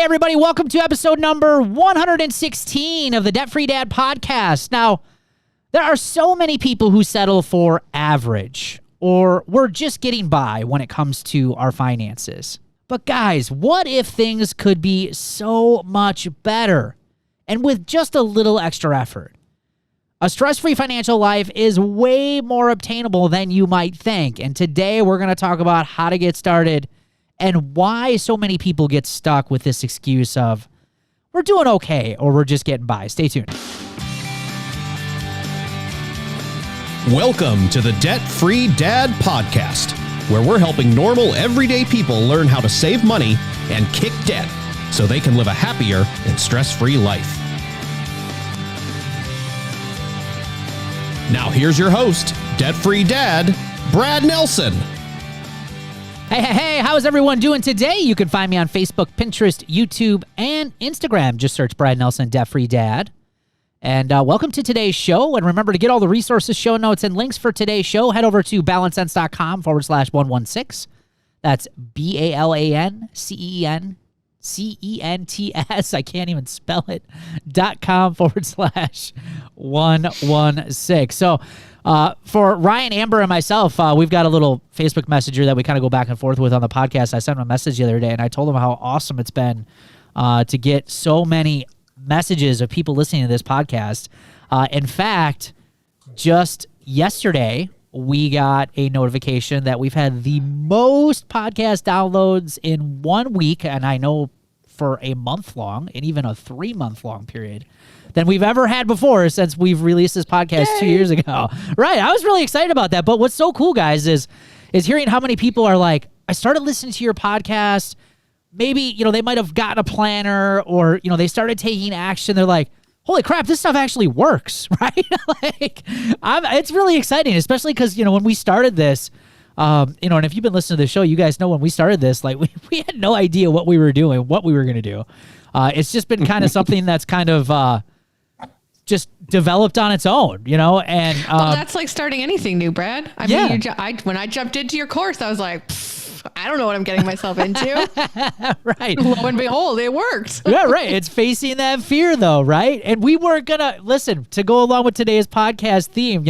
everybody. Welcome to episode number 116 of the Debt Free Dad podcast. Now, there are so many people who settle for average, or we're just getting by when it comes to our finances. But guys, what if things could be so much better and with just a little extra effort? A stress-free financial life is way more obtainable than you might think. And today we're going to talk about how to get started and why so many people get stuck with this excuse of, we're doing okay, or we're just getting by. Stay tuned. Welcome to the Debt Free Dad podcast, where we're helping normal, everyday people learn how to save money and kick debt so they can live a happier and stress-free life. Now here's your host, Debt Free Dad, Brad Nelson. Hey, how is everyone doing today? You can find me on Facebook, Pinterest, YouTube, and Instagram. Just search Brad Nelson, Debt Free Dad. And welcome to today's show. And remember to get all the resources, show notes, and links for today's show. Head over to balancesense.com/116. That's BALANCENCENTS. I can't even spell it. .com/116. So, for Ryan, Amber, and myself, we've got a little Facebook Messenger that we kind of go back and forth with on the podcast. I sent him a message the other day, and I told him how awesome it's been to get so many messages of people listening to this podcast. In fact, just yesterday, we got a notification that we've had the most podcast downloads in 1 week, and I know for a month long, and even a 3-month long period, than we've ever had before since we've released this podcast 2 years ago. Right. I was really excited about that. But what's so cool, guys, is hearing how many people are like, I started listening to your podcast. Maybe, they might have gotten a planner or, they started taking action. They're like, holy crap, this stuff actually works, right? It's really exciting, especially because, when we started this, and if you've been listening to the show, you guys know when we started this, we had no idea what we were doing, what we were going to do. It's just been kind of something that's kind of just developed on its own, and well, that's like starting anything new, Brad. I mean, when I jumped into your course, I was like, I don't know what I'm getting myself into. Right. Lo and behold, it worked. Yeah, right. It's facing that fear, though, right? And we weren't going to, listen, to go along with today's podcast theme,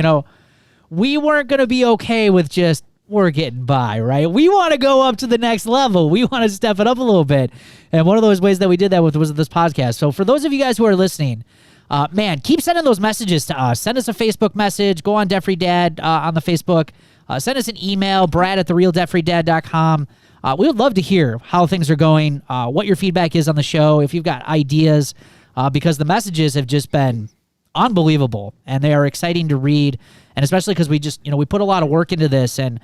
we weren't going to be okay with just, we're getting by, right? We want to go up to the next level. We want to step it up a little bit. And one of those ways that we did that was this podcast. So for those of you guys who are listening, man, keep sending those messages to us. Send us a Facebook message. Go on Debt Free Dad on the Facebook. Send us an email, brad@therealdebtfreedad.com. We would love to hear how things are going, what your feedback is on the show, if you've got ideas, because the messages have just been unbelievable, and they are exciting to read, and especially because we just, we put a lot of work into this, and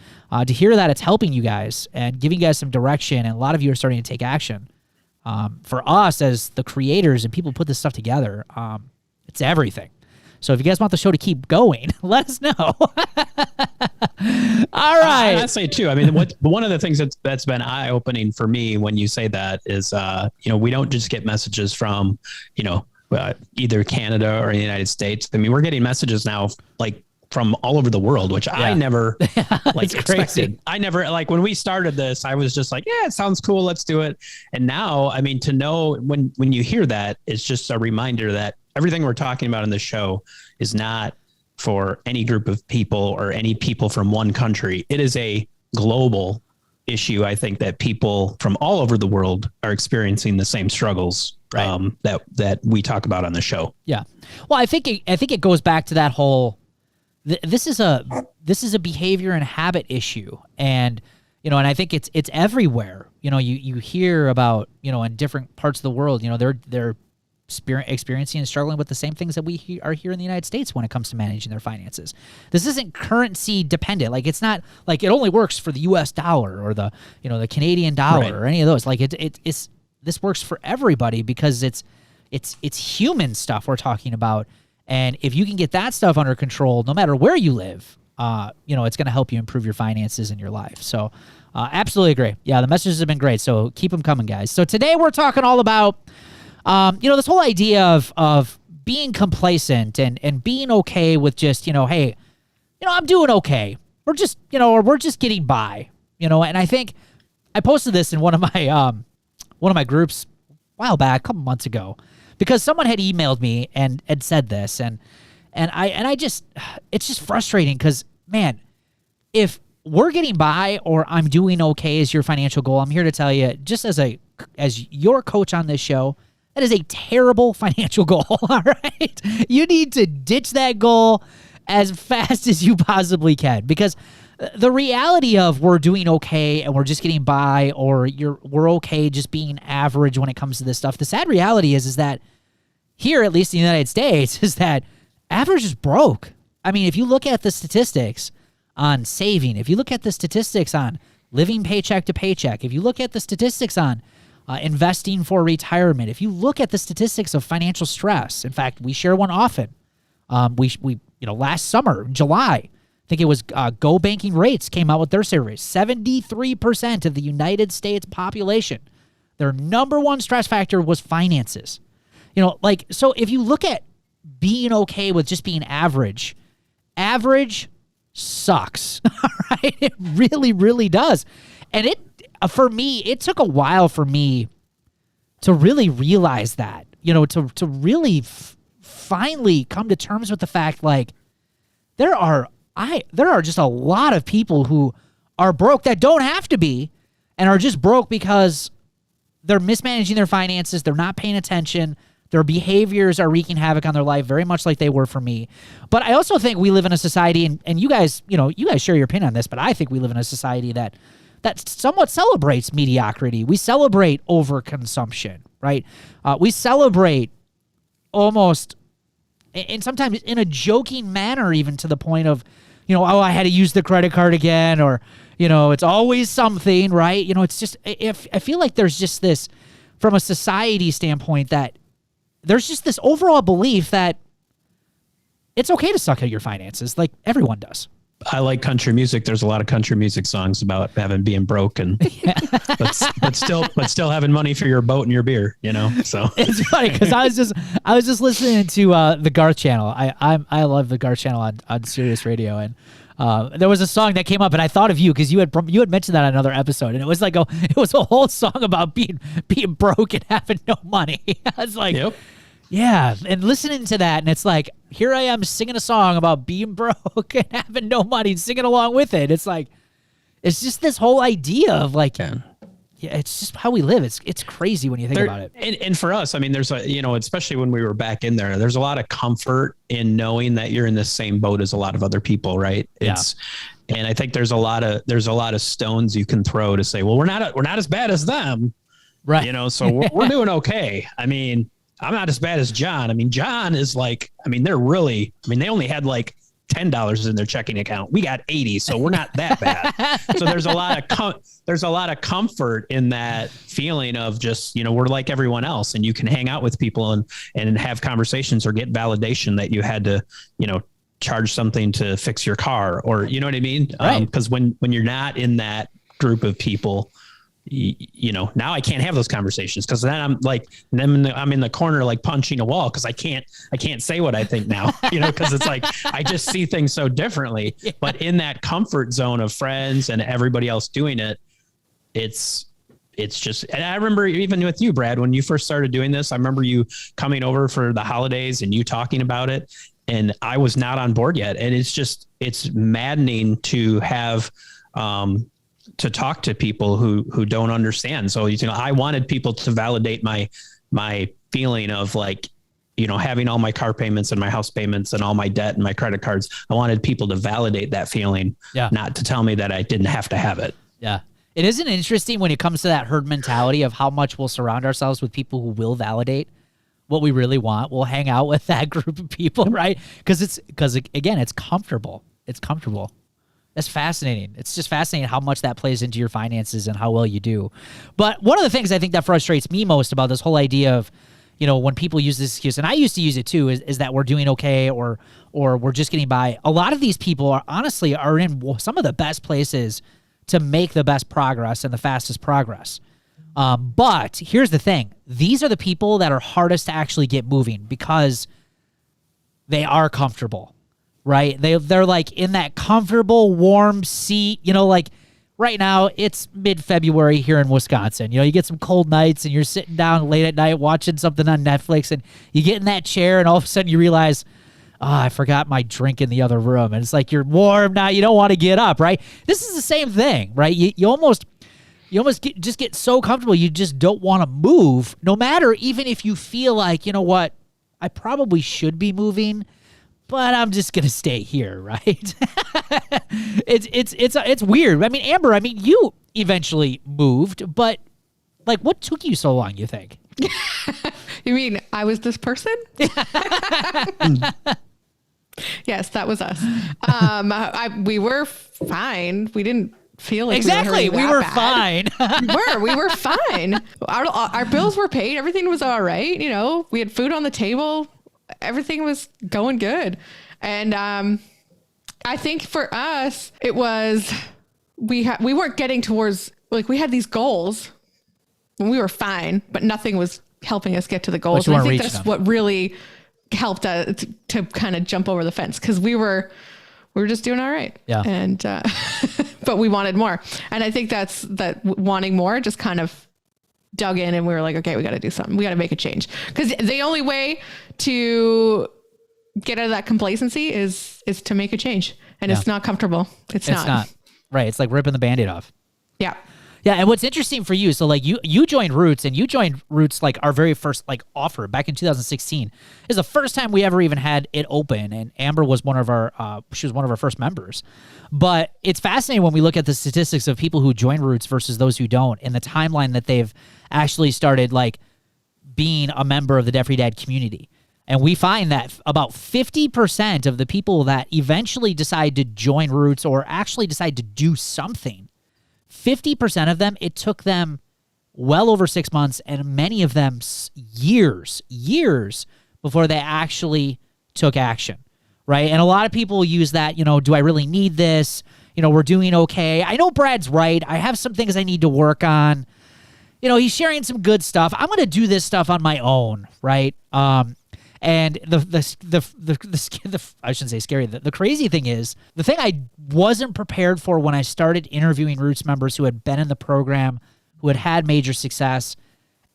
to hear that it's helping you guys and giving you guys some direction, and a lot of you are starting to take action. For us as the creators and people who put this stuff together, it's everything. So if you guys want the show to keep going, let us know. All right. I say too. I mean, one of the things that's been eye-opening for me when you say that is, we don't just get messages from, either Canada or the United States. I mean, we're getting messages now from all over the world, which I never expected. Crazy. I never when we started this, I was just like, yeah, it sounds cool. Let's do it. And now, I mean, to know when you hear that, it's just a reminder that everything we're talking about in the show is not for any group of people or any people from one country. It is a global issue. I think that people from all over the world are experiencing the same struggles that we talk about on the show. Yeah. Well, I think it goes back to that whole, this is a behavior and habit issue. And, and I think it's everywhere. You hear about, in different parts of the world, they're experiencing and struggling with the same things that we are here in the United States when it comes to managing their finances. This isn't currency dependent. It's not like it only works for the US dollar or the Canadian dollar or any of those. It's this works for everybody because it's human stuff we're talking about. And if you can get that stuff under control, no matter where you live, it's going to help you improve your finances in your life. So absolutely agree. Yeah, the messages have been great. So keep them coming, guys. So today we're talking all about this whole idea of being complacent and being okay with just, hey, I'm doing okay. We're just, or we're just getting by, and I think I posted this in one of my groups while back, a couple months ago, because someone had emailed me and had said this, and I just, it's just frustrating because, man, if we're getting by or I'm doing okay as your financial goal, I'm here to tell you, just as your coach on this show, that is a terrible financial goal. All right, you need to ditch that goal as fast as you possibly can, because the reality of we're doing okay and we're just getting by, or we're okay just being average when it comes to this stuff. The sad reality is that here, at least in the United States, is that average is broke. I mean, if you look at the statistics on saving, if you look at the statistics on living paycheck to paycheck, if you look at the statistics on investing for retirement, if you look at the statistics of financial stress, in fact, we share one often. Last summer, July, I think it was Go Banking Rates came out with their survey. 73% of the United States population, their number one stress factor was finances. So if you look at being okay with just being average sucks. All right. It really, really does. And for me, it took a while for me to really realize that, to really finally come to terms with the fact, like, there are just a lot of people who are broke that don't have to be, and are just broke because they're mismanaging their finances. They're not paying attention. Their behaviors are wreaking havoc on their life, very much like they were for me. But I also think we live in a society, and you guys share your opinion on this, but I think we live in a society that somewhat celebrates mediocrity. We celebrate overconsumption, right? We celebrate almost, and sometimes in a joking manner, even to the point of, I had to use the credit card again, or, it's always something, right? It's just, I feel like there's just this, from a society standpoint, that there's just this overall belief that it's okay to suck at your finances, like everyone does. I like country music. There's a lot of country music songs about being broke and but still having money for your boat and your beer, So it's funny because I was just listening to the Garth channel. I love the Garth channel on Sirius Radio, and there was a song that came up, and I thought of you because you had mentioned that on another episode, and it was like it was a whole song about being broke and having no money. I was like, yep. Yeah, and listening to that, and it's like, here I am singing a song about being broke and having no money, singing along with it. It's like, it's just this whole idea of like, yeah, it's just how we live. It's crazy when you think about it. And for us, I mean, there's especially when we were back in there's a lot of comfort in knowing that you're in the same boat as a lot of other people, right? And I think there's a lot of stones you can throw to say, well, we're not as bad as them, right? So we're doing okay. I mean, I'm not as bad as John. I mean, John is like, they only had like $10 in their checking account. We got 80, so we're not that bad. So there's a lot of comfort in that feeling of just, we're like everyone else, and you can hang out with people and have conversations or get validation that you had to, charge something to fix your car, or, you know what I mean? Right. Because when you're not in that group of people, now I can't have those conversations, because then I'm in the corner, like punching a wall, because I can't say what I think now, because it's like, I just see things so differently. Yeah. But in that comfort zone of friends and everybody else doing it, it's just, and I remember even with you, Brad, when you first started doing this, I remember you coming over for the holidays and you talking about it, and I was not on board yet. And it's maddening to have, to talk to people who don't understand. So, I wanted people to validate my feeling of like, having all my car payments and my house payments and all my debt and my credit cards. I wanted people to validate that feeling, not to tell me that I didn't have to have it. Yeah. It isn't interesting when it comes to that herd mentality of how much we'll surround ourselves with people who will validate what we really want. We'll hang out with that group of people, right? Because again, it's comfortable. It's comfortable. That's fascinating. It's just fascinating how much that plays into your finances and how well you do. But one of the things I think that frustrates me most about this whole idea of, when people use this excuse, and I used to use it too, is that we're doing okay or we're just getting by. A lot of these people are in some of the best places to make the best progress and the fastest progress. But here's the thing. These are the people that are hardest to actually get moving because they are comfortable. Right? They're like in that comfortable, warm seat, like right now it's mid-February here in Wisconsin. You know, you get some cold nights and you're sitting down late at night watching something on Netflix and you get in that chair and all of a sudden you realize, oh, I forgot my drink in the other room. And it's like you're warm now. You don't want to get up, right? This is the same thing, right? You almost just get so comfortable. You just don't want to move, no matter, even if you feel like, you know what, I probably should be moving, but I'm just going to stay here, right? It's weird. I mean, Amber, you eventually moved, but like, what took you so long, you think? You mean I was this person? Yes, that was us. We were fine. We didn't feel like exactly. We were fine. We were fine. Our bills were paid. Everything was all right. You know, we had food on the table. Everything was going good. And I think for us, it was we weren't getting towards, like, we had these goals and we were fine, but nothing was helping us get to the goals. And I think that's what really helped us to kind of jump over the fence, because we were just doing all right. Yeah. And but we wanted more. And I think that wanting more just kind of dug in, and we were like, okay, we got to do something. We got to make a change, because the only way to get out of that complacency is to make a change. And it's not comfortable. It's not. Right. It's like ripping the Band-Aid off. Yeah. Yeah, and what's interesting for you, so like you joined Roots, and you joined Roots like our very first like offer back in 2016. Is the first time we ever even had it open, and Amber was one of our she was one of our first members. But it's fascinating when we look at the statistics of people who join Roots versus those who don't, and the timeline that they've actually started like being a member of the Debt Free Dad community. And we find that about 50% of the people that eventually decide to join Roots or actually decide to do something, 50% of them, it took them well over 6 months, and many of them years before they actually took action, right? And a lot of people use that, you know, do I really need this? You know, we're doing okay. I know Brad's right. I have some things I need to work on. You know, he's sharing some good stuff. I'm going to do this stuff on my own, right? And I shouldn't say scary. The crazy thing is, the thing I wasn't prepared for when I started interviewing Roots members who had been in the program, who had had major success,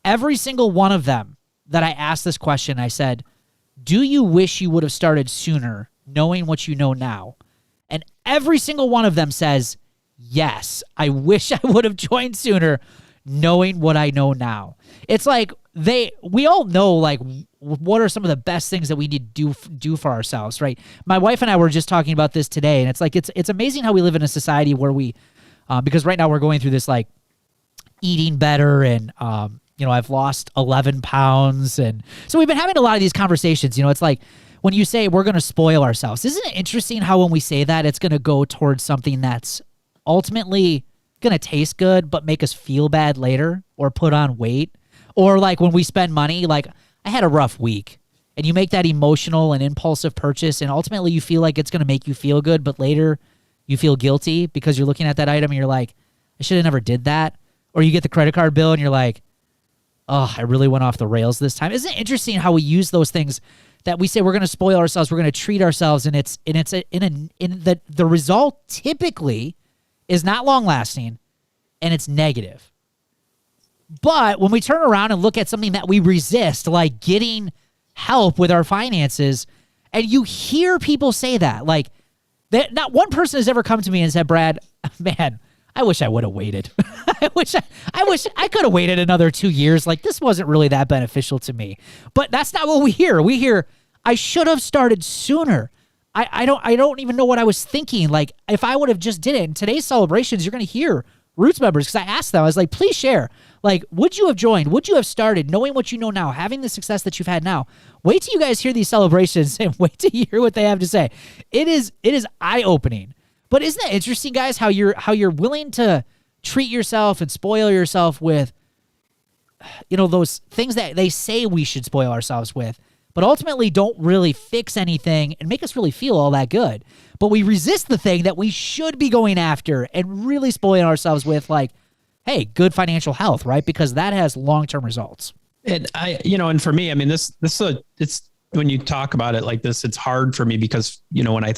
every single one of them that I asked this question, I said, do you wish you would have started sooner, knowing what you know now? And every single one of them says, yes, I wish I would have joined sooner, knowing what I know now. It's like we all know, like, what are some of the best things that we need to do for ourselves, right? My wife and I were just talking about this today, and it's like it's amazing how we live in a society where we, because right now we're going through this like eating better, and you know, I've lost 11 pounds, and so we've been having a lot of these conversations. You know, it's like when you say we're going to spoil ourselves, isn't it interesting how when we say that, it's going to go towards something that's ultimately going to taste good but make us feel bad later, or put on weight, or like when we spend money, like, I had a rough week, and you make that emotional and impulsive purchase, and ultimately you feel like it's going to make you feel good, but later you feel guilty because you're looking at that item and you're like, I should have never did that. Or you get the credit card bill and you're like, oh, I really went off the rails this time. Isn't it interesting how we use those things that we say we're going to spoil ourselves, we're going to treat ourselves, and the result typically is not long lasting, and it's negative. But when we turn around and look at something that we resist, like getting help with our finances, and you hear people say that, like, not one person has ever come to me and said, Brad, man, I wish I would have waited. I wish I could have waited another 2 years. Like, this wasn't really that beneficial to me. But that's not what we hear. We hear, I should have started sooner. I don't even know what I was thinking. Like, if I would have just did it. In today's celebrations, you're going to hear Roots members, because I asked them, I was like, please share. Like, would you have joined? Would you have started, knowing what you know now, having the success that you've had now? Wait till you guys hear these celebrations and wait till you hear what they have to say. It is eye-opening. But isn't that interesting, guys, how you're willing to treat yourself and spoil yourself with, you know, those things that they say we should spoil ourselves with, but ultimately don't really fix anything and make us really feel all that good. But we resist the thing that we should be going after and really spoiling ourselves with, like, hey, good financial health, right? Because that has long-term results. And and for me, I mean, it's when you talk about it like this, it's hard for me because, you know, when I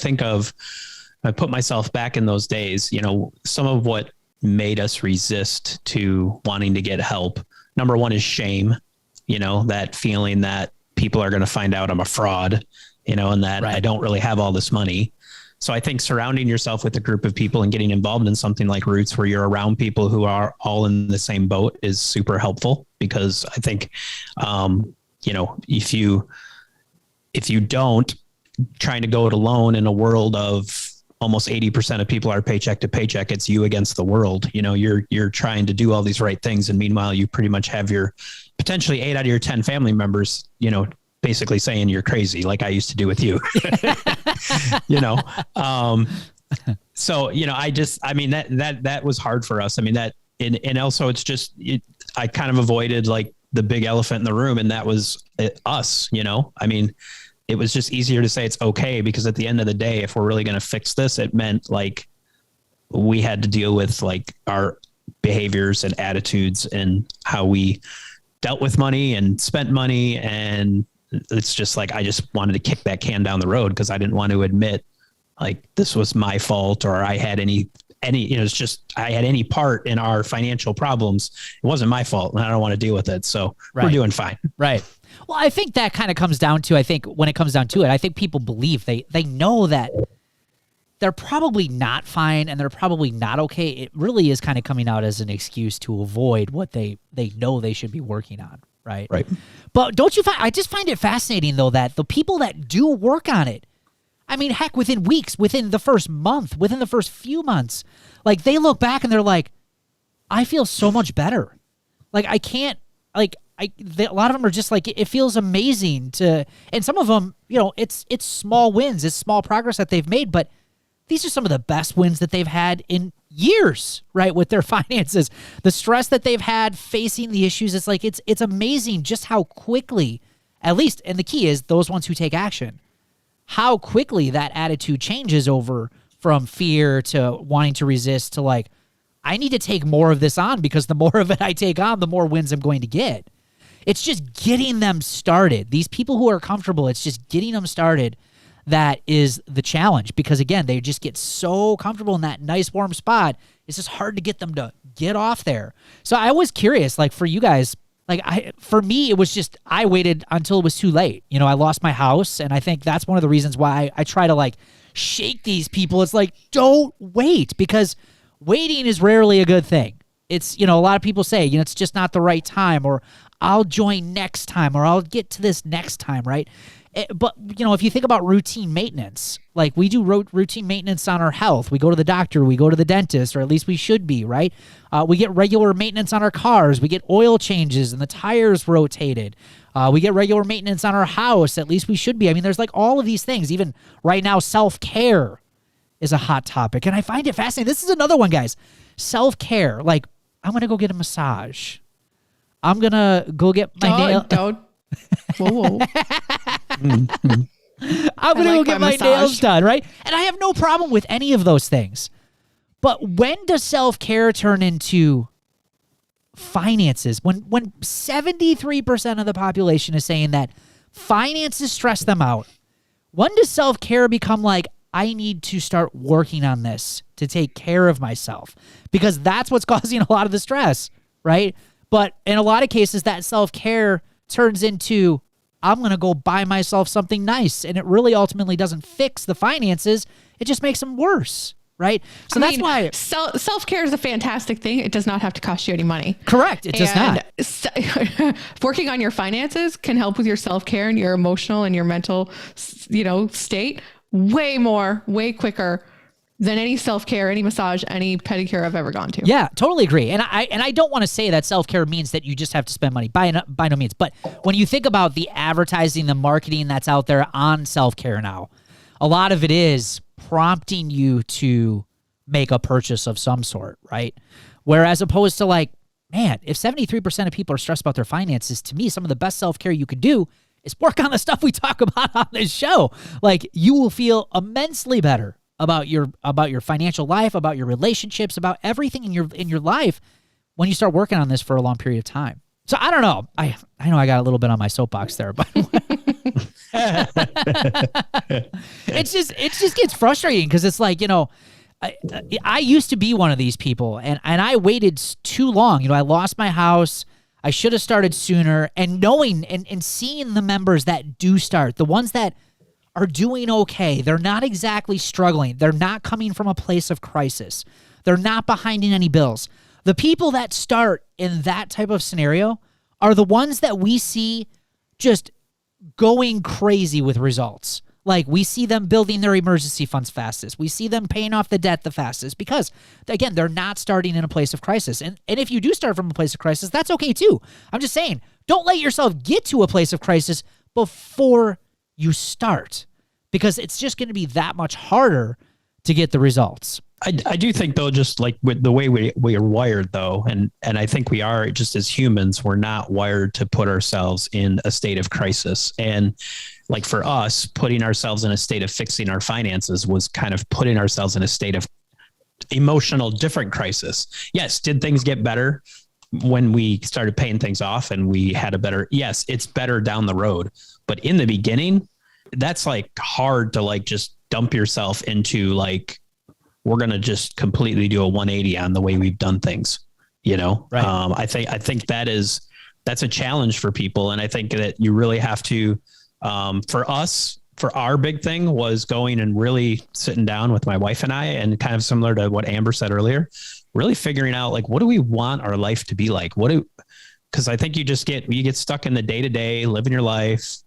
put myself back in those days, you know, some of what made us resist to wanting to get help. Number one is shame, that feeling that people are going to find out I'm a fraud, and that I don't really have all this money. So I think surrounding yourself with a group of people and getting involved in something like Roots, where you're around people who are all in the same boat, is super helpful, because I think, if you don't, trying to go it alone in a world of almost 80% of people are paycheck to paycheck, it's you against the world. You're trying to do all these right things. And meanwhile, you pretty much have your potentially 8 out of your 10 family members, basically saying you're crazy, like I used to do with you. So, that was hard for us. And also it's just, I kind of avoided like the big elephant in the room, and that was us, it was just easier to say it's okay, because at the end of the day, if we're really going to fix this, it meant like we had to deal with like our behaviors and attitudes and how we dealt with money and spent money. And it's just like, I just wanted to kick that can down the road, because I didn't want to admit like this was my fault, or I had it's just, I had any part in our financial problems. It wasn't my fault, and I don't want to deal with it. So we're doing fine. Right. Well, I think that kind of comes down to, when it comes down to it, I think people believe they know that they're probably not fine and they're probably not okay. It really is kind of coming out as an excuse to avoid what they know they should be working on. Right. Right. But don't you find, I just find it fascinating though, that the people that do work on it, heck, within weeks, within the first month, within the first few months, like they look back and they're like, I feel so much better. Like I can't, like, a lot of them are just like, it feels amazing to, and some of them, it's small wins, it's small progress that they've made, but these are some of the best wins that they've had in years, right? With their finances, the stress that they've had facing the issues. It's like, it's amazing just how quickly, at least, and the key is those ones who take action, how quickly that attitude changes over from fear to wanting to resist to like, I need to take more of this on, because the more of it I take on, the more wins I'm going to get. It's just getting them started. These people who are comfortable, it's just getting them started that is the challenge, because again, they just get so comfortable in that nice warm spot. It's just hard to get them to get off there. So I was curious, like for you guys, for me, it was just, I waited until it was too late. I lost my house, and I think that's one of the reasons why I try to like shake these people. It's like, don't wait, because waiting is rarely a good thing. It's, a lot of people say, it's just not the right time, or I'll join next time, or I'll get to this next time, right? But, if you think about routine maintenance, like we do routine maintenance on our health. We go to the doctor, we go to the dentist, or at least we should be, right? We get regular maintenance on our cars. We get oil changes and the tires rotated. We get regular maintenance on our house. At least we should be. There's like all of these things. Even right now, self-care is a hot topic. And I find it fascinating. This is another one, guys. Self-care. Like, I'm going to go get a massage. I'm going to go get my nail. Whoa. I'm going to go get my nails done, right? And I have no problem with any of those things. But when does self-care turn into finances? When 73% of the population is saying that finances stress them out, when does self-care become like, I need to start working on this to take care of myself? Because that's what's causing a lot of the stress, right? But in a lot of cases, that self-care turns into, I'm going to go buy myself something nice. And it really ultimately doesn't fix the finances. It just makes them worse, right? So that's why self-care is a fantastic thing. It does not have to cost you any money. Correct. It does not. Working on your finances can help with your self-care and your emotional and your mental, state way quicker than any self-care, any massage, any pedicure I've ever gone to. Yeah, totally agree. And I don't want to say that self-care means that you just have to spend money, by no means. But when you think about the advertising, the marketing that's out there on self-care now, a lot of it is prompting you to make a purchase of some sort, right? Whereas opposed to like, man, if 73% of people are stressed about their finances, to me, some of the best self-care you could do is work on the stuff we talk about on this show. Like, you will feel immensely better about your financial life, about your relationships, about everything in your life when you start working on this for a long period of time. So I don't know. I know I got a little bit on my soapbox there, but it just gets frustrating, because it's like, I used to be one of these people, and I waited too long. I lost my house. I should have started sooner. And knowing and seeing the members that do start, the ones that are doing okay, they're not exactly struggling. They're not coming from a place of crisis. They're not behind in any bills. The people that start in that type of scenario are the ones that we see just going crazy with results. Like, we see them building their emergency funds fastest. We see them paying off the debt the fastest because, again, they're not starting in a place of crisis. And if you do start from a place of crisis, that's okay too. I'm just saying, don't let yourself get to a place of crisis before you start, because it's just going to be that much harder to get the results. I do think, though, just like with the way we are wired, though, and I think we are, just as humans, we're not wired to put ourselves in a state of crisis. And like for us, putting ourselves in a state of fixing our finances was kind of putting ourselves in a state of emotional different crisis. Yes. Did things get better when we started paying things off and we had a better, yes, it's better down the road. But in the beginning, that's like hard to like just dump yourself into like, we're going to just completely do a 180 on the way we've done things, Right. I think that's a challenge for people. And I think that you really have to, for us, for our big thing was going and really sitting down with my wife and I, and kind of similar to what Amber said earlier, really figuring out like, what do we want our life to be like? Cause I think you get stuck in the day to day, living your life,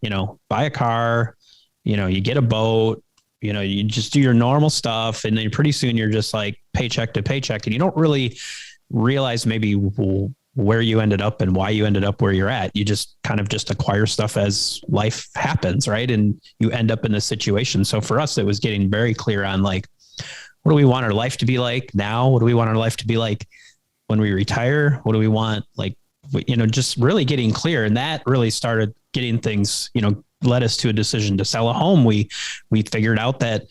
buy a car, you get a boat, you just do your normal stuff. And then pretty soon you're just like paycheck to paycheck, and you don't really realize maybe where you ended up and why you ended up where you're at. You just kind of just acquire stuff as life happens. Right. And you end up in this situation. So for us, it was getting very clear on like, what do we want our life to be like now? What do we want our life to be like when we retire? What do we want? Like, just really getting clear. And that really started getting things, led us to a decision to sell a home. We figured out that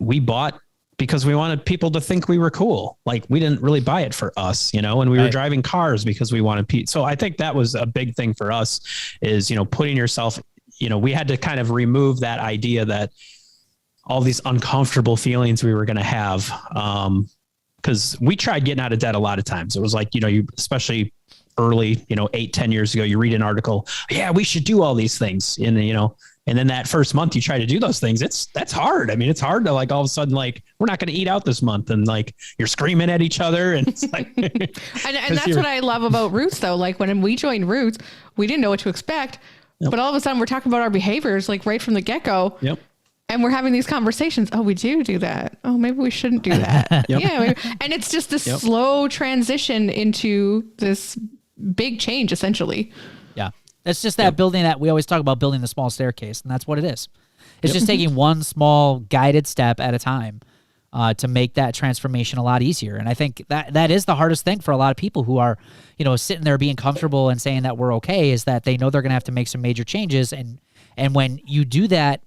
we bought because we wanted people to think we were cool. Like, we didn't really buy it for us, and we were driving cars because we wanted people. So I think that was a big thing for us is, putting yourself, we had to kind of remove that idea that all these uncomfortable feelings we were going to have. Cause we tried getting out of debt a lot of times. It was like, you, especially early, 8-10 years ago, you read an article, yeah, we should do all these things. And, and then that first month you try to do those things. That's hard. I mean, it's hard to like, all of a sudden, like, we're not going to eat out this month. And like, you're screaming at each other. And it's like, and that's what I love about Roots though. Like when we joined Roots, we didn't know what to expect, but all of a sudden we're talking about our behaviors, like right from the get go. Yep. And we're having these conversations. Oh, we do that. Oh, maybe we shouldn't do that. Yeah. Maybe. And it's just this slow transition into this big change, essentially. Yeah. It's just that building that we always talk about, building the small staircase. And that's what it is. It's just taking one small guided step at a time to make that transformation a lot easier. And I think that is the hardest thing for a lot of people who are, sitting there being comfortable and saying that we're okay, is that they know they're going to have to make some major changes. And when you do that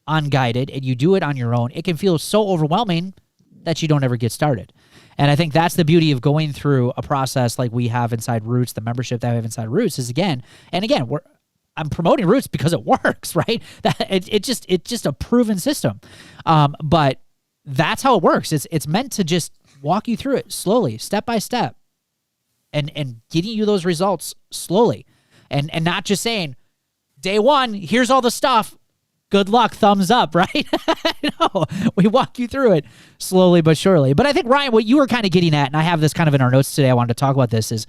unguided and you do it on your own, it can feel so overwhelming that you don't ever get started. And I think that's the beauty of going through a process like we have inside Roots, the membership that we have inside Roots is again, I'm promoting Roots because it works, right? That it's just a proven system. But that's how it works. It's meant to just walk you through it slowly, step by step, and getting you those results slowly, and not just saying, day one, here's all the stuff, good luck, thumbs up, right? No, we walk you through it slowly but surely. But I think, Ryan, what you were kind of getting at, and I have this kind of in our notes today, I wanted to talk about this, is,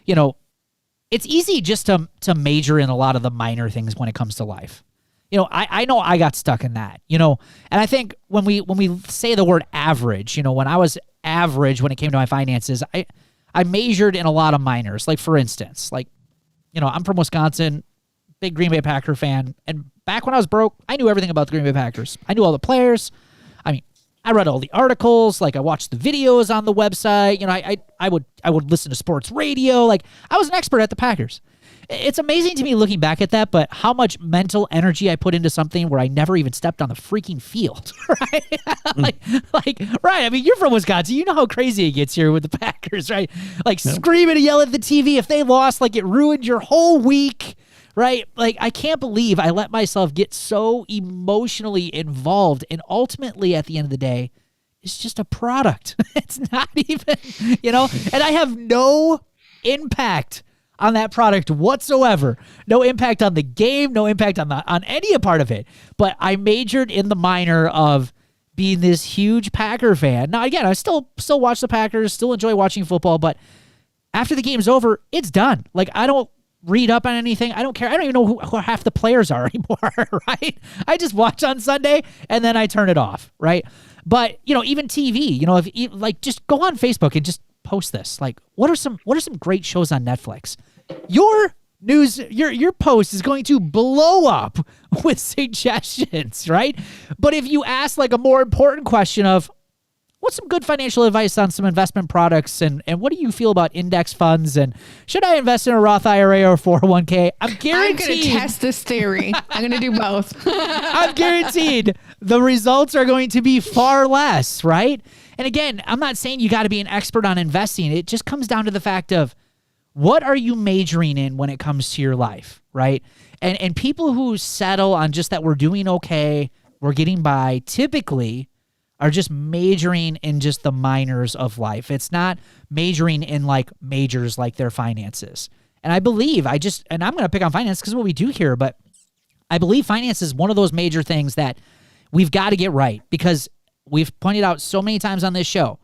it's easy just to major in a lot of the minor things when it comes to life. I know I got stuck in that, and I think when we say the word average, when I was average when it came to my finances, I measured in a lot of minors. Like, for instance, I'm from Wisconsin, big Green Bay Packer fan, and back when I was broke, I knew everything about the Green Bay Packers. I knew all the players. I mean, I read all the articles. Like, I watched the videos on the website. I would listen to sports radio. Like, I was an expert at the Packers. It's amazing to me looking back at that, but how much mental energy I put into something where I never even stepped on the freaking field, right? Right. I mean, you're from Wisconsin. You know how crazy it gets here with the Packers, right? Like, screaming and yelling at the TV. If they lost, like, it ruined your whole week. Right? Like, I can't believe I let myself get so emotionally involved. And ultimately, at the end of the day, is just a product. It's not even, and I have no impact on that product whatsoever. No impact on the game, no impact on any part of it. But I majored in the minor of being this huge Packer fan. Now, again, I still watch the Packers, still enjoy watching football, but after the game's over, it's done. Like, I don't read up on anything. I don't care. I don't even know who half the players are anymore, right? I just watch on Sunday and then I turn it off, right? But, even TV, if just go on Facebook and just post this. Like, what are some great shows on Netflix? Your news, your post is going to blow up with suggestions, right? But if you ask like a more important question of what's some good financial advice on some investment products and what do you feel about index funds and should I invest in a Roth IRA or 401k? I'm going to test this theory. I'm going to do both. I'm guaranteed the results are going to be far less, right? And again, I'm not saying you got to be an expert on investing. It just comes down to the fact of what are you majoring in when it comes to your life, right? And people who settle on just that we're doing okay, we're getting by, typically are just majoring in just the minors of life. It's not majoring in like majors like their finances. And I believe and I'm going to pick on finance because what we do here, but I believe finance is one of those major things that we've got to get right because we've pointed out so many times on this show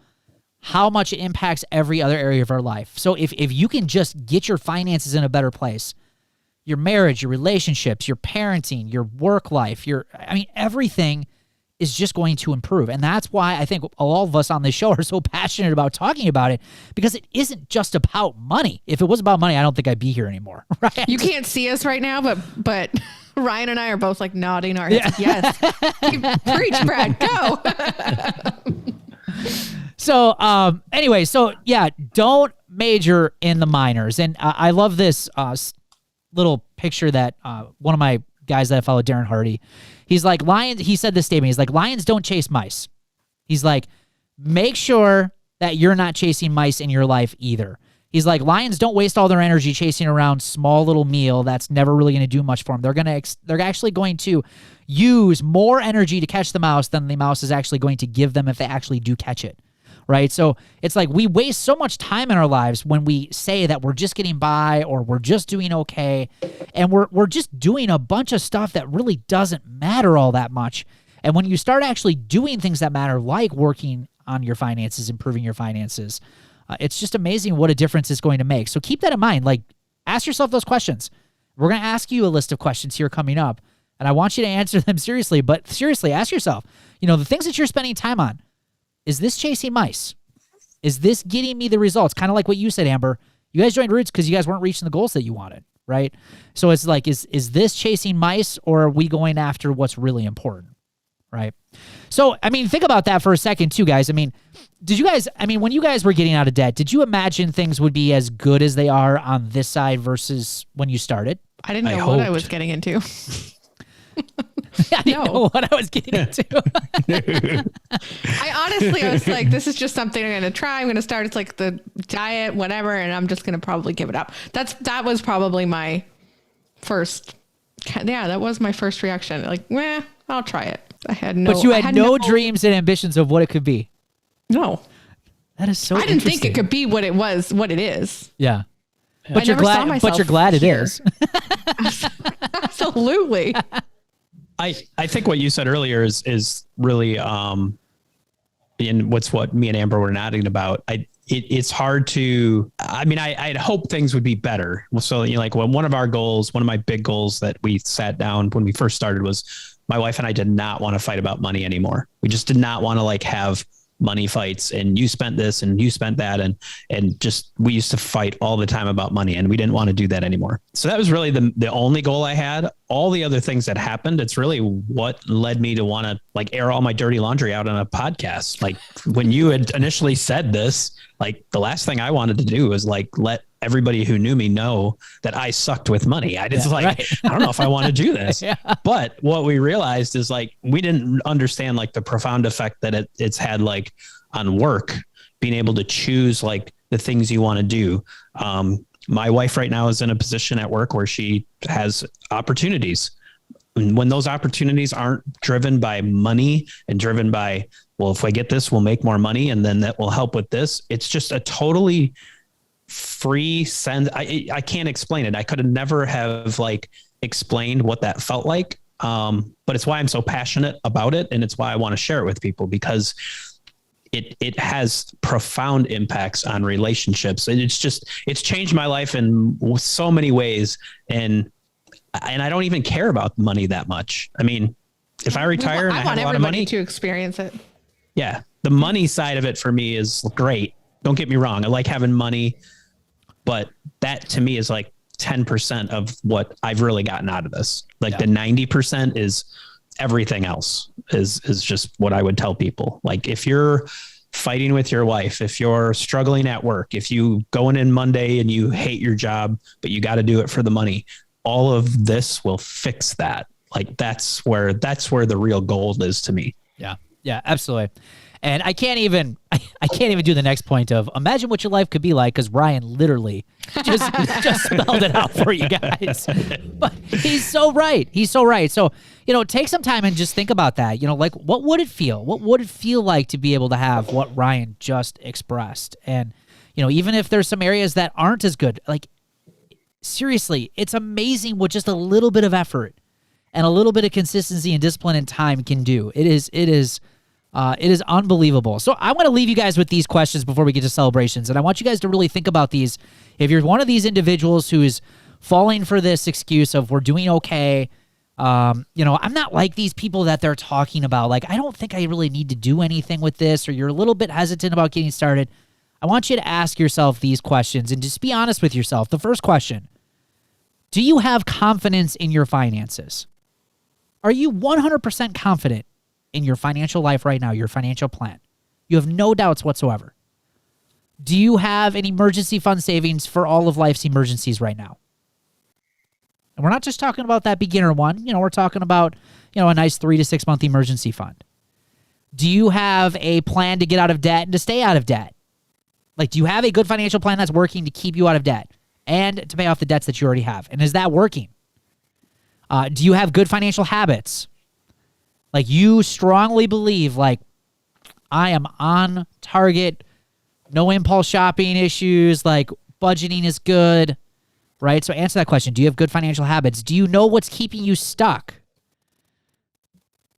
how much it impacts every other area of our life. So if you can just get your finances in a better place, your marriage, your relationships, your parenting, your work life, everything is just going to improve. And that's why I think all of us on this show are so passionate about talking about it because it isn't just about money. If it was about money, I don't think I'd be here anymore. Right? You can't see us right now, but Ryan and I are both like nodding our heads. Yeah. Yes. Preach, Brad, go. So, anyway, don't major in the minors. And I love this little picture that one of my guys that I follow, Darren Hardy, he's like, he said this statement. He's like, lions don't chase mice. He's like, make sure that you're not chasing mice in your life either. He's like, lions don't waste all their energy chasing around small little meal that's never really going to do much for them. They're actually going to use more energy to catch the mouse than the mouse is actually going to give them if they actually do catch it. Right? So it's like we waste so much time in our lives when we say that we're just getting by or we're just doing okay. And we're just doing a bunch of stuff that really doesn't matter all that much. And when you start actually doing things that matter, like working on your finances, improving your finances, it's just amazing what a difference it's going to make. So keep that in mind. Like, ask yourself those questions. We're going to ask you a list of questions here coming up. And I want you to answer them seriously. But seriously, ask yourself, the things that you're spending time on, is this chasing mice? Is this getting me the results? Kind of like what you said, Amber. You guys joined Roots because you guys weren't reaching the goals that you wanted, right? So it's like, is this chasing mice or are we going after what's really important, right? So, think about that for a second too, guys. When you guys were getting out of debt, did you imagine things would be as good as they are on this side versus when you started? I didn't know what I was getting into. I didn't know what I was getting into. I was like, this is just something I'm going to try. I'm going to start. It's like the diet, whatever. And I'm just going to probably give it up. That was probably my first. Yeah, that was my first reaction. Like, I'll try it. But you had no dreams and ambitions of what it could be. No. That is so I didn't think it could be what it is. Yeah. But you're glad it is. Absolutely. I think what you said earlier is really in what me and Amber were nodding about. It's hard to. I'd hope things would be better. So when one of my big goals that we sat down when we first started was my wife and I did not want to fight about money anymore. We just did not want to have money fights and you spent this and you spent that and just we used to fight all the time about money and we didn't want to do that anymore. So that was really the only goal I had. All the other things that happened, it's really what led me to want to air all my dirty laundry out on a podcast. When you had initially said this, the last thing I wanted to do was let everybody who knew me know that I sucked with money. I just I don't know if I want to do this. Yeah. But what we realized is we didn't understand the profound effect that it's had on work, being able to choose the things you want to do. My wife right now is in a position at work where she has opportunities. And when those opportunities aren't driven by money and driven by well, if I get this, we'll make more money. And then that will help with this. It's just a totally free send. I can't explain it. I could have never have like explained what that felt like. But it's why I'm so passionate about it. And it's why I want to share it with people, because it has profound impacts on relationships. And it's changed my life in so many ways. And I don't even care about money that much. I mean, if I retire and I have a lot of money to experience it. Yeah. The money side of it for me is great. Don't get me wrong. I like having money, but that to me is like 10% of what I've really gotten out of this. Like the 90% is everything else is just what I would tell people. Like if you're fighting with your wife, if you're struggling at work, if you going in Monday and you hate your job, but you got to do it for the money, all of this will fix that. Like that's where the real gold is to me. Yeah. Yeah, absolutely. And I can't even do the next point of imagine what your life could be like, because Ryan literally just spelled it out for you guys. But he's so right. He's so right. So, take some time and just think about that. Like what would it feel? What would it feel like to be able to have what Ryan just expressed? And, even if there's some areas that aren't as good, like seriously, it's amazing what just a little bit of effort and a little bit of consistency and discipline and time can do. It is unbelievable. So I want to leave you guys with these questions before we get to celebrations. And I want you guys to really think about these. If you're one of these individuals who is falling for this excuse of we're doing okay, I'm not like these people that they're talking about. Like, I don't think I really need to do anything with this, or you're a little bit hesitant about getting started. I want you to ask yourself these questions and just be honest with yourself. The first question, do you have confidence in your finances? Are you 100% confident in your financial life right now, your financial plan? You have no doubts whatsoever. Do you have an emergency fund savings for all of life's emergencies right now? And we're not just talking about that beginner one. We're talking about, a nice 3 to 6 month emergency fund. Do you have a plan to get out of debt and to stay out of debt? Like, do you have a good financial plan that's working to keep you out of debt and to pay off the debts that you already have? And is that working? Do you have good financial habits? Like, you strongly believe, like, I am on target, no impulse shopping issues, like, budgeting is good, right? So answer that question. Do you have good financial habits? Do you know what's keeping you stuck?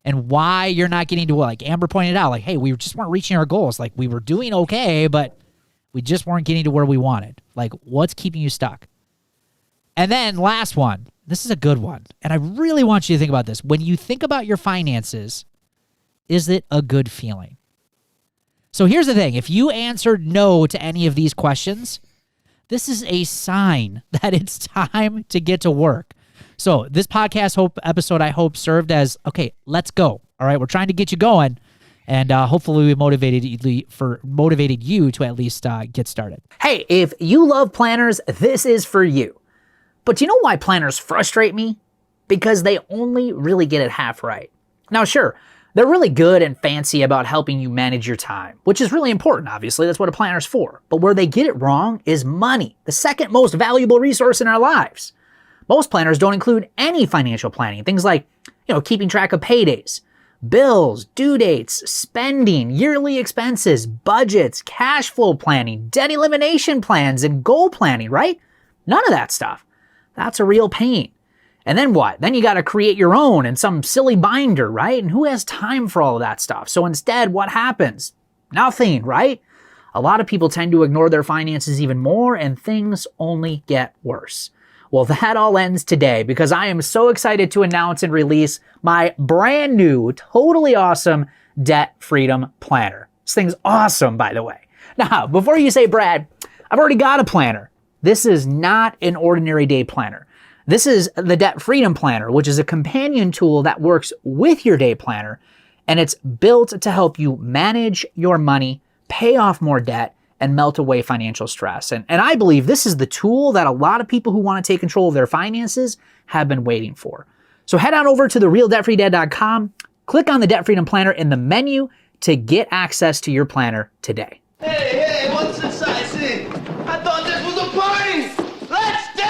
And why you're not getting to, like Amber pointed out, like, hey, we just weren't reaching our goals. Like, we were doing okay, but we just weren't getting to where we wanted. Like, what's keeping you stuck? And then last one. This is a good one. And I really want you to think about this. When you think about your finances, is it a good feeling? So here's the thing. If you answered no to any of these questions, this is a sign that it's time to get to work. So this podcast episode, I hope, served as, okay, let's go. All right, we're trying to get you going. And hopefully we motivated you to at least get started. Hey, if you love planners, this is for you. But do you know why planners frustrate me? Because they only really get it half right. Now, sure, they're really good and fancy about helping you manage your time, which is really important, obviously. That's what a planner's for. But where they get it wrong is money, the second most valuable resource in our lives. Most planners don't include any financial planning. Things like, keeping track of paydays, bills, due dates, spending, yearly expenses, budgets, cash flow planning, debt elimination plans, and goal planning, right? None of that stuff. That's a real pain. And then what? Then you got to create your own in some silly binder, right? And who has time for all of that stuff? So instead, what happens? Nothing, right? A lot of people tend to ignore their finances even more, and things only get worse. Well, that all ends today, because I am so excited to announce and release my brand new, totally awesome Debt Freedom Planner. This thing's awesome, by the way. Now, before you say, Brad, I've already got a planner. This is not an ordinary day planner. This is the Debt Freedom Planner, which is a companion tool that works with your day planner, and it's built to help you manage your money, pay off more debt, and melt away financial stress. And I believe this is the tool that a lot of people who want to take control of their finances have been waiting for. So head on over to therealdebtfreedad.com, click on the Debt Freedom Planner in the menu to get access to your planner today. Hey, what's this I see? I thought this was a party! Let's dance!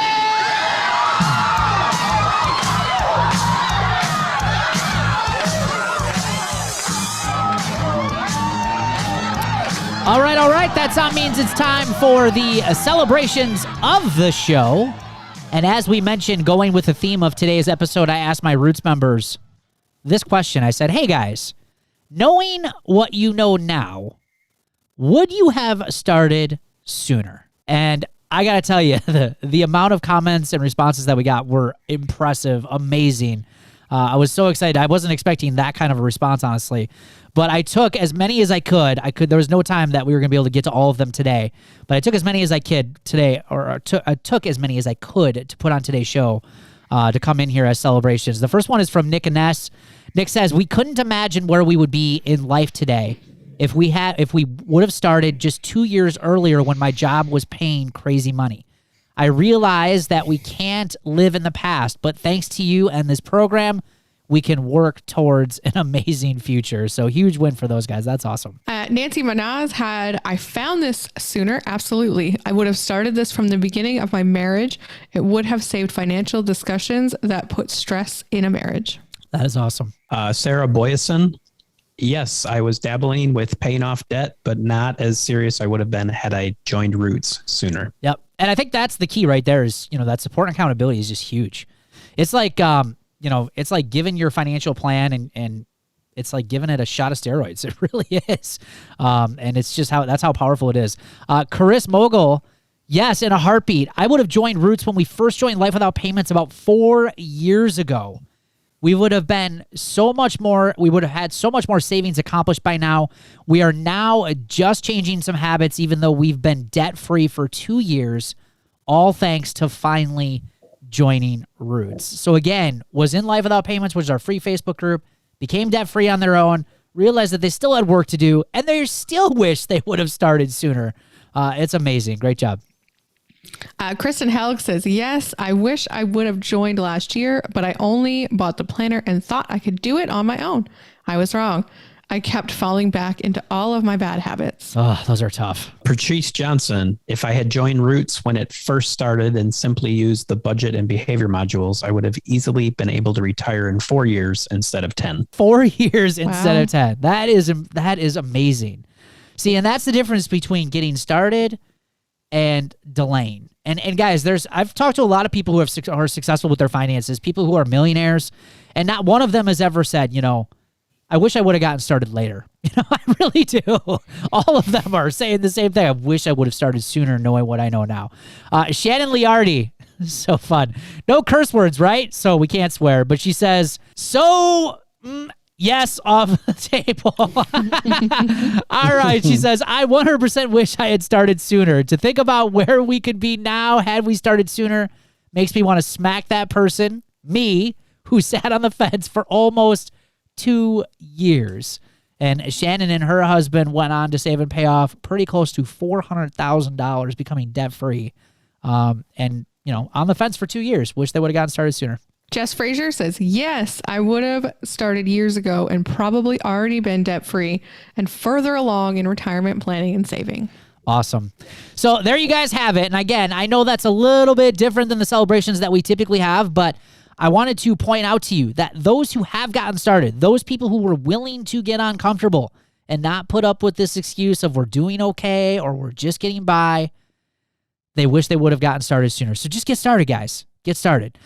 All right. That means it's time for the celebrations of the show. And as we mentioned, going with the theme of today's episode, I asked my Roots members this question. I said, hey guys, knowing what you know now, would you have started sooner? And I got to tell you, the amount of comments and responses that we got were impressive, amazing. I was so excited. I wasn't expecting that kind of a response, honestly. But I took as many as I could. There was no time that we were going to be able to get to all of them today. But I took as many as I could today, I took as many as I could to put on today's show to come in here as celebrations. The first one is from Nick and Ness. Nick says, we couldn't imagine where we would be in life today if we would have started just 2 years earlier when my job was paying crazy money. I realize that we can't live in the past, but thanks to you and this program, we can work towards an amazing future. So huge win for those guys. That's awesome. Nancy Manaz had, I found this sooner. Absolutely. I would have started this from the beginning of my marriage. It would have saved financial discussions that put stress in a marriage. That is awesome. Sarah Boyson. Yes, I was dabbling with paying off debt, but not as serious I would have been had I joined Roots sooner. Yep. And I think that's the key right there is, that support and accountability is just huge. It's like, it's like giving your financial plan and it's like giving it a shot of steroids. It really is. And it's just that's how powerful it is. Chris Mogul, yes, in a heartbeat. I would have joined Roots when we first joined Life Without Payments about 4 years ago. We would have been so much more, we would have had so much more savings accomplished by now. We are now just changing some habits, even though we've been debt-free for 2 years, all thanks to finally joining Roots. So again, was in Life Without Payments, which is our free Facebook group, became debt-free on their own, realized that they still had work to do, and they still wish they would have started sooner. It's amazing. Great job. Kristen Helg says, yes, I wish I would have joined last year, but I only bought the planner and thought I could do it on my own. I was wrong. I kept falling back into all of my bad habits. Oh, those are tough. Patrice Johnson, if I had joined Roots when it first started and simply used the budget and behavior modules, I would have easily been able to retire in 4 years instead of 10. 4 years instead of 10. That is amazing. See, and that's the difference between getting started and delaying. And guys, I've talked to a lot of people who are successful with their finances, people who are millionaires, and not one of them has ever said, I wish I would have gotten started later. I really do. All of them are saying the same thing. I wish I would have started sooner knowing what I know now. Shannon Liardi, so fun. No curse words, right? So we can't swear, but she says, yes, off the table. All right. She says, I 100% wish I had started sooner. To think about where we could be now had we started sooner makes me want to smack that person, me, who sat on the fence for almost 2 years. And Shannon and her husband went on to save and pay off pretty close to $400,000, becoming debt-free. On the fence for 2 years. Wish they would have gotten started sooner. Jess Frazier says, yes, I would have started years ago and probably already been debt-free and further along in retirement planning and saving. Awesome. So there you guys have it. And again, I know that's a little bit different than the celebrations that we typically have, but I wanted to point out to you that those who have gotten started, those people who were willing to get uncomfortable and not put up with this excuse of we're doing okay or we're just getting by, they wish they would have gotten started sooner. So just get started, guys. Get started.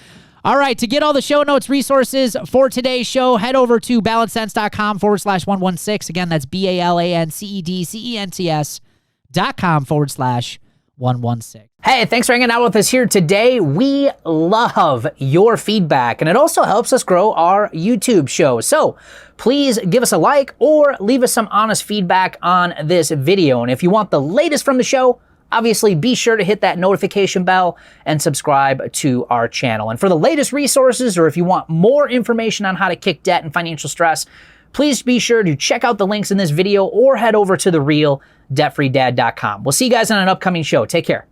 All right, to get all the show notes, resources for today's show, head over to balancesense.com/116. Again, that's BALANCEDCENTS.com/116. Hey, thanks for hanging out with us here today. We love your feedback, and it also helps us grow our YouTube show. So please give us a like or leave us some honest feedback on this video. And if you want the latest from the show, obviously, be sure to hit that notification bell and subscribe to our channel. And for the latest resources, or if you want more information on how to kick debt and financial stress, please be sure to check out the links in this video or head over to therealdebtfreedad.com. We'll see you guys on an upcoming show. Take care.